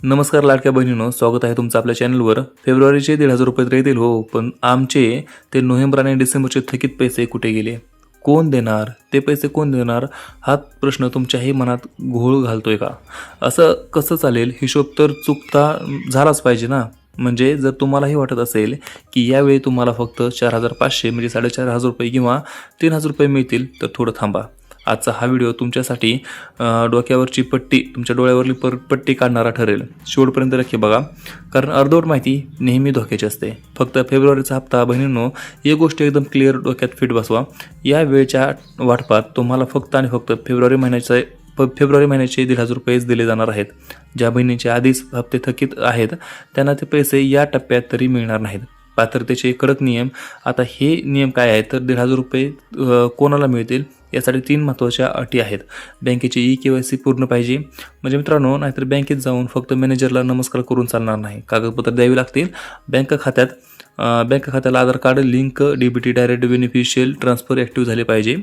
नमस्कार लाडक्या बहिणींनो, स्वागत आहे तुमचं आपल्या चॅनलवर. फेब्रुवारीचे 1,500 रुपये तर येतील हो, पण आमचे ते नोव्हेंबर आणि डिसेंबरचे थकीत पैसे कुठे गेले? कोण देणार? ते पैसे कोण देणार? हा प्रश्न तुमच्याही मनात घोळ घालतोय का? असं कसं चालेल? हिशोब तर चुकता झालाच पाहिजे ना. म्हणजे जर तुम्हालाही वाटत असेल की यावेळी तुम्हाला फक्त 4,500 म्हणजे 4,500 रुपये किंवा 3,000 रुपये मिळतील, तर थोडं थांबा. आजचा हा व्हिडिओ तुमच्यासाठी डोक्यावरची पट्टी, तुमच्या डोळ्यावरली पट्टी काढणारा ठरेल. शेवटपर्यंत नक्की बघा, कारण अर्धवट माहिती नेहमी धोक्याची असते. फक्त फेब्रुवारीचा हप्ता बहिणींनो, ही गोष्ट एकदम क्लिअर डोक्यात फिट बसवा. या वेळच्या वाटपात तुम्हाला फक्त आणि फक्त फेब्रुवारी महिन्याचे 1,500 रुपयेच दिले जाणार आहेत. ज्या बहिणींचे आधीच हप्ते थकीत आहेत त्यांना ते पैसे या टप्प्यात तरी मिळणार नाहीत. पात्रतेचे कडक नियम. आता हे नियम काय आहेत तर 1,500 रुपये कोणाला मिळतील यासाठी 3 महत्त्वाच्या अटी आहेत. बँकेची KYC पूर्ण पाहिजे. म्हणजे मित्रांनो, नाहीतर बँकेत जाऊन फक्त मॅनेजरला नमस्कार करून चालणार नाही. कागदपत्र द्यावी लागतील. बँक खात्याला Aadhaar card link, DBT direct beneficial transfer active झाले पाहिजे.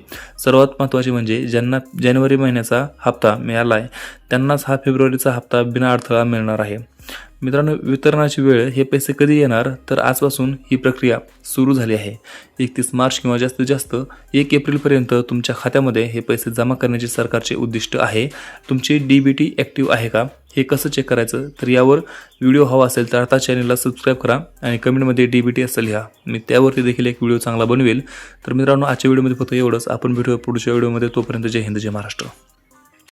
सर्वात महत्त्वाचे म्हणजे ज्यांना जानेवारी महिन्याचा हप्ता मिळाला आहे त्यांनाच हा फेब्रुवारीचा हप्ता बिना अडथळा मिळणार आहे. मित्रांनो, वितरणाची वेळ, हे पैसे कधी येणार तर आजपासून ही प्रक्रिया सुरू झाली आहे. 31 मार्च किंवा जास्तीत जास्त 1 एप्रिलपर्यंत तुमच्या खात्यामध्ये हे पैसे जमा करण्याचे सरकारचे उद्दिष्ट आहे. तुमची DBT ॲक्टिव्ह आहे का हे कसं चेक करायचं, तर यावर व्हिडिओ हवा असेल तर आता चॅनलला सबस्क्राईब करा आणि कमेंटमध्ये DBT असेल लिहा. मी त्यावरती देखील एक व्हिडिओ चांगला बनवेल. तर मित्रांनो, आजच्या व्हिडिओमध्ये फक्त एवढंच. आपण भेटूया पुढच्या व्हिडिओमध्ये. तोपर्यंत जय हिंद, जय महाराष्ट्र.